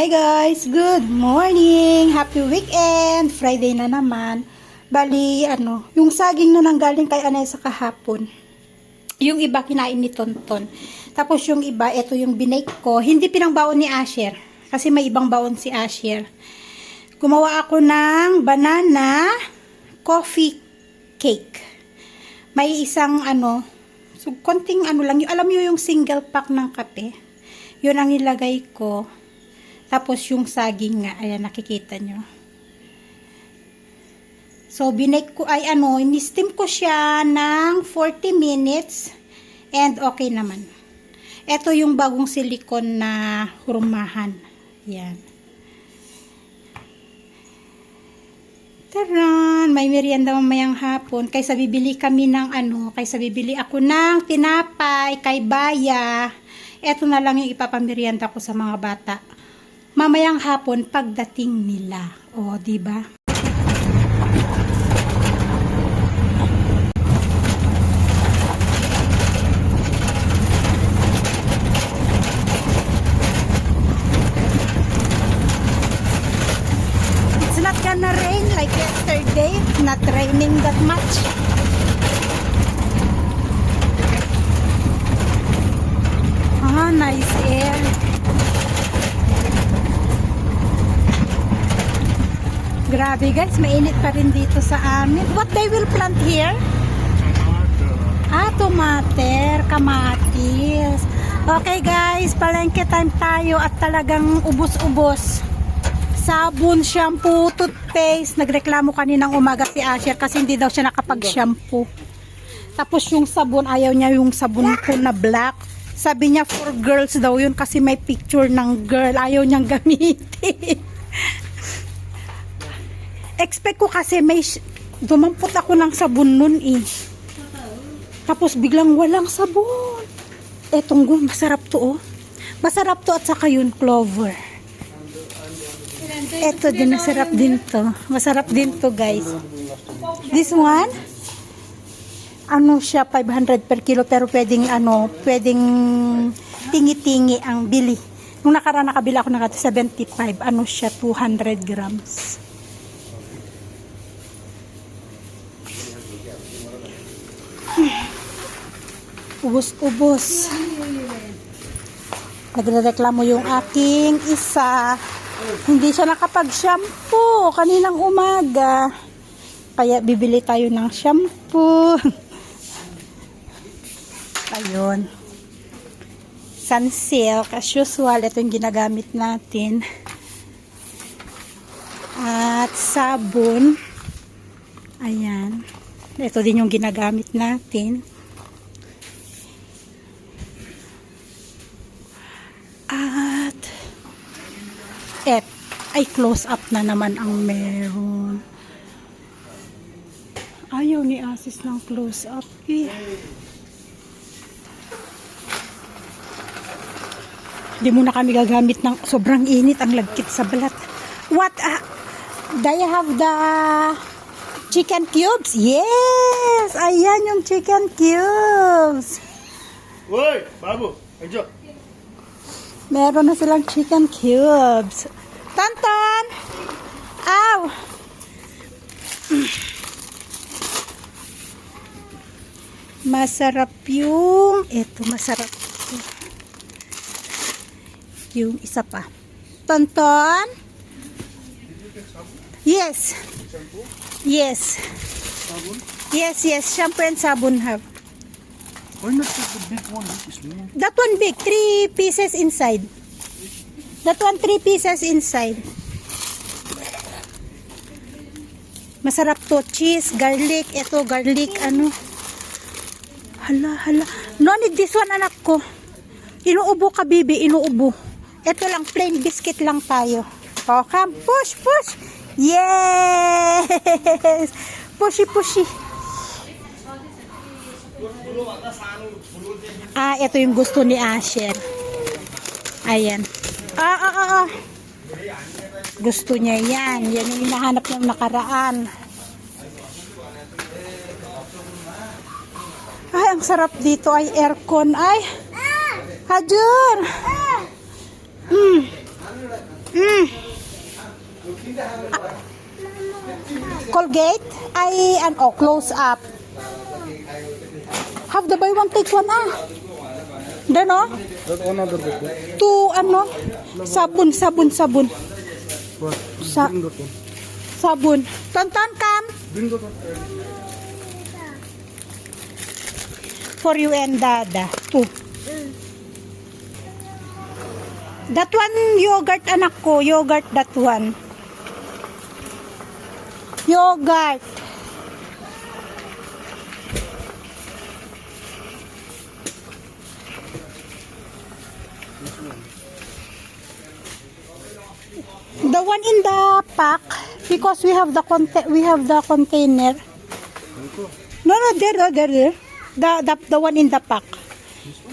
Hi guys, good morning, happy weekend, Friday na naman. Bali, yung saging na nanggaling kay Anessa kahapon. Yung iba kinain ni Tonton. Tapos yung iba, ito yung binake ko. Hindi pinangbaon ni Asher, kasi may ibang baon si Asher. Gumawa ako ng banana coffee cake. May isang so konting lang, yung alam niyo yung single pack ng kape. Yun ang nilagay ko. Tapos yung saging nga, ayan nakikita nyo. So binake ko ay ini-steam ko siya ng 40 minutes and okay naman. Ito yung bagong silikon na hurmahan. Yan. Taran, may merienda mamayang hapon. Kaysa bibili kami ng kaysa bibili ako ng tinapay kay Baya. Ito na lang yung ipapamerienda ko sa mga bata. Mamayang hapon pagdating nila. O, di ba? It's not gonna rain like yesterday. It's not raining that much. Ah, nice air. Grabe guys, mainit pa rin dito sa amin. What they will plant here? Tomater, kamatis. Okay guys, palengke time tayo at talagang ubos-ubos. Sabon, shampoo, toothpaste. Nagreklamo kaninang umaga si Asher kasi hindi daw siya nakapag-shampoo. Tapos yung sabon, ayaw niya yung sabon ko na black. Sabi niya for girls daw yun kasi may picture ng girl. Ayaw niyang gamitin. Expect ko kasi may dumampot ako ng sabon nun eh. Tapos biglang walang sabon. Etong masarap to oh. Masarap to at saka yun clover. Eto din masarap din to. Masarap din to guys. This one siya 500 per kilo pero pwedeng tingi-tingi ang bili. Nung nakaraan nakabila ako ng 75, siya 200 grams. Ubos-ubos. Nagrereklamo yung aking isa. Hindi siya nakapag-shampoo kaninang umaga. Kaya bibili tayo ng shampoo. Ayun. Sunsilk as usual. Ito yung ginagamit natin. At sabon. Ayan. Ito din yung ginagamit natin. At ay close up na naman ang meron. Ayaw ni Asis ng close up eh. Hindi muna kami gagamit ng sobrang init ang lagkit sa balat. What? Do you have the chicken cubes? Yes! Ayan yung chicken cubes. Woy, babu, ayo. Meron na silang chicken cubes. Tonton! Ow! Masarap yung masarap yung isa pa. Tonton? Yes. Yes. Yes, shampoo and sabon have. Why not take the big one? Small. That one big, 3 pieces inside. That one 3 pieces inside. Masarap to, cheese, garlic, ito garlic Hala. No need this one anak ko. Inuubo ka bibi, inuubo. Ito lang plain biscuit lang tayo. Oh, come, push. Yes! Pushy. Ito yung gusto ni Asher. Ayan. Gusto niya yan. Yan yung hinahanap ng nakaraan. Ay, ang sarap dito ay aircon. Ay, Hajur. Colgate ay close up. Have the buy one take one Then That another book. to sabon. What? Sa Bring that one. sabon. Tonton come Bring that one. for you and Dada. Two. That one yogurt anak ko, yogurt that one. Yogurt. The one in the pack because we have the container. No, there. The one in the pack.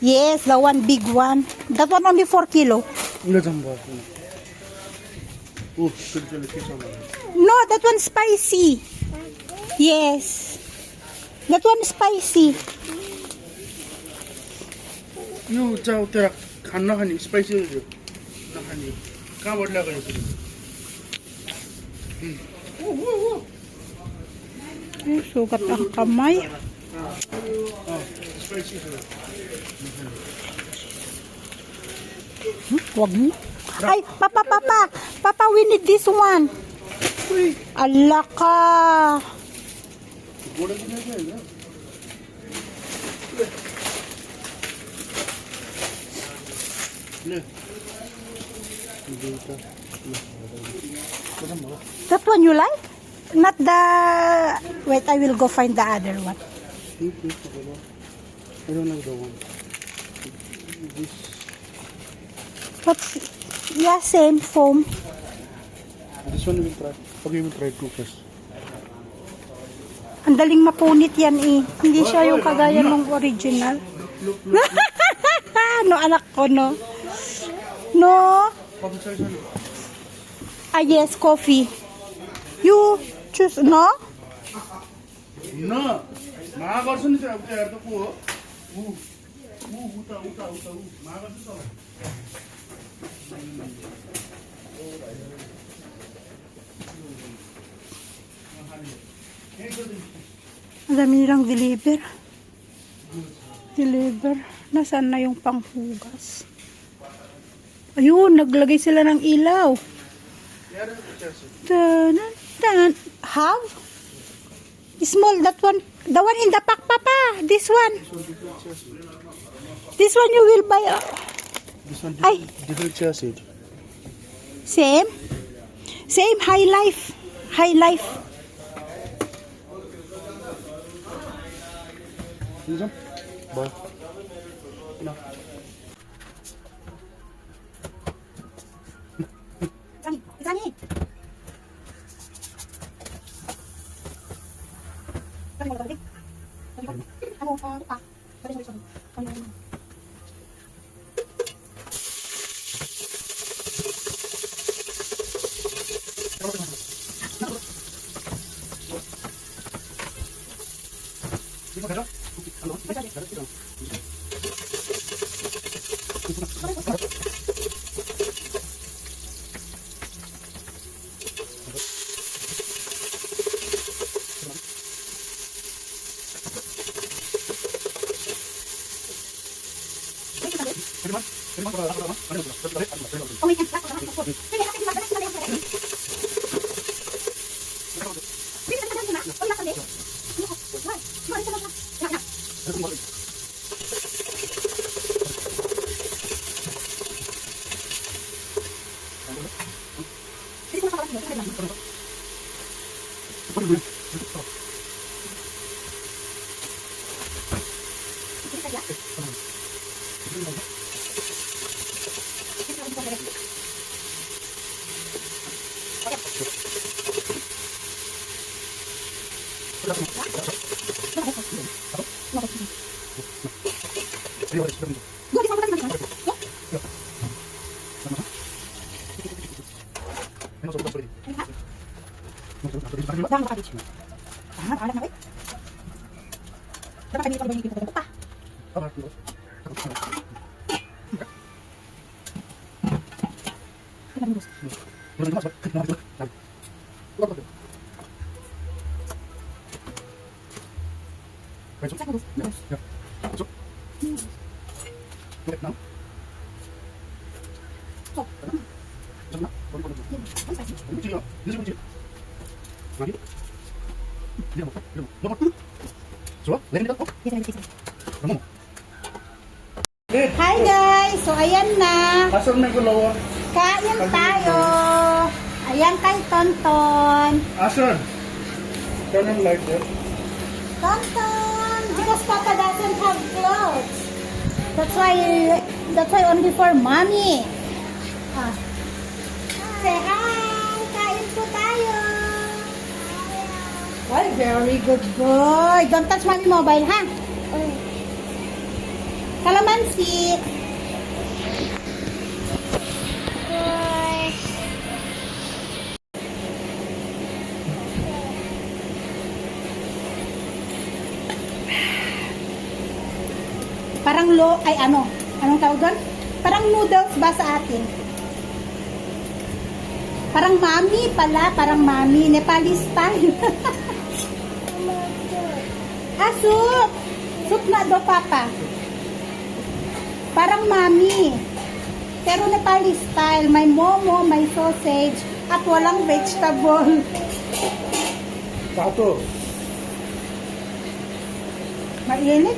Yes, the one big one. That one only 4 kilo. Let's unbox. Oh, should you look at No, that one spicy. Yes. That one spicy. You tell the खाना खानी spicy हो जो ना खानी कहाँ बढ़ लगा ये Sugat ang kamay. spicy हो Wag mo. Ay, Papa, we need this one. Ala ka. गोड़ा भी नहीं है ले That one you like? Not the... Wait, I will go find the other one. I don't like the one. This But, yeah, same foam. one we will try. Okay, we will try two first. Ang daling mapunit yan Hindi siya yung kagaya ng original. No, anak ko, no? No? Coffee size one. Yes, coffee. You choose, no? No. महागर्छ नि अब यार त को हो उता महागर्छ त Ang dami nilang deliver. Nasaan na yung panghugas? Ayun, naglagay sila ng ilaw. Tanan. How? Small, that one. The one in the pack, Papa. This one. This one you will buy. This one Ay. different chassis. Same. High life. This one? Bye. No. Sani. Hi guys! So ayan na. Asan may gulawa? Kain tayo. Ayan kay Tonton. Asan? Turn on light there. Tonton! Because Papa doesn't have clothes. That's why only for mommy. Ah. Say hi! Kain po tayo! Well, very good boy. Don't touch mommy mobile, ha? Kalamansi. Parang anong tawag doon? Parang noodles ba sa atin? Parang mami pala, parang mami, Nepali style. Soup! Soup na do, Papa. Parang mami. Pero Nepali style, may momo, may sausage, at walang vegetable. Tato. Mainit?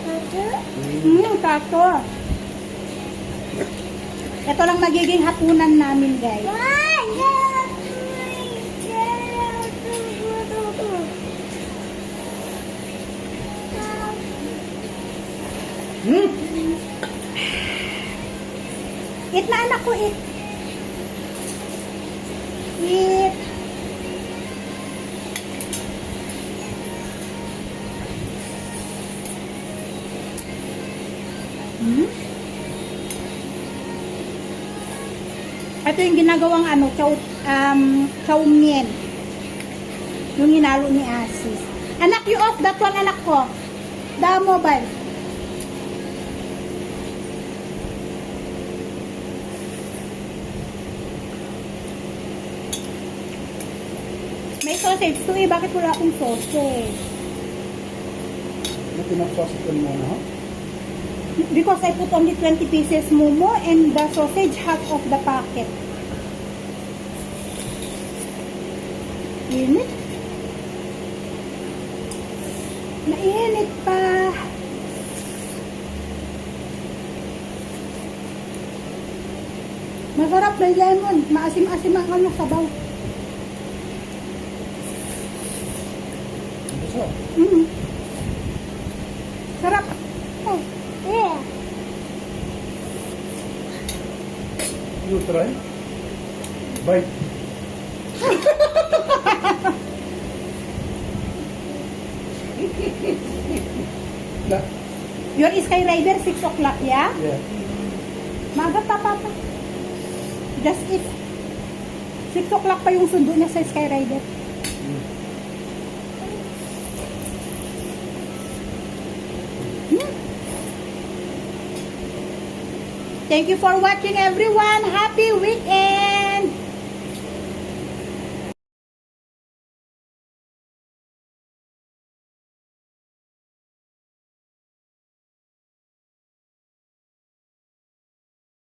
Tato. Ito lang magiging hapunan namin, guys. Eat na anak ko, eat. Eat. Ito yung ginagawang chow mein. Yung hinalo ni Asis. Anak, you off that one, anak ko. The mobile. May sausage to eh. Bakit wala akong sausage? Pinagsasakan mo na, ha? Because I put only 20 pieces momo and the sausage half of the packet. Init. Mainit pa. Masarap na lemon. Maasim-asim ang ano sabaw. Sarap. Oh, yeah. You try. Bite. Na. Your Sky Rider 6 o'clock, yeah? Yeah. Maaga pa, Papa. Just eat. 6 o'clock pa yung sundo niya sa Sky Rider. Thank you for watching, everyone. Happy weekend!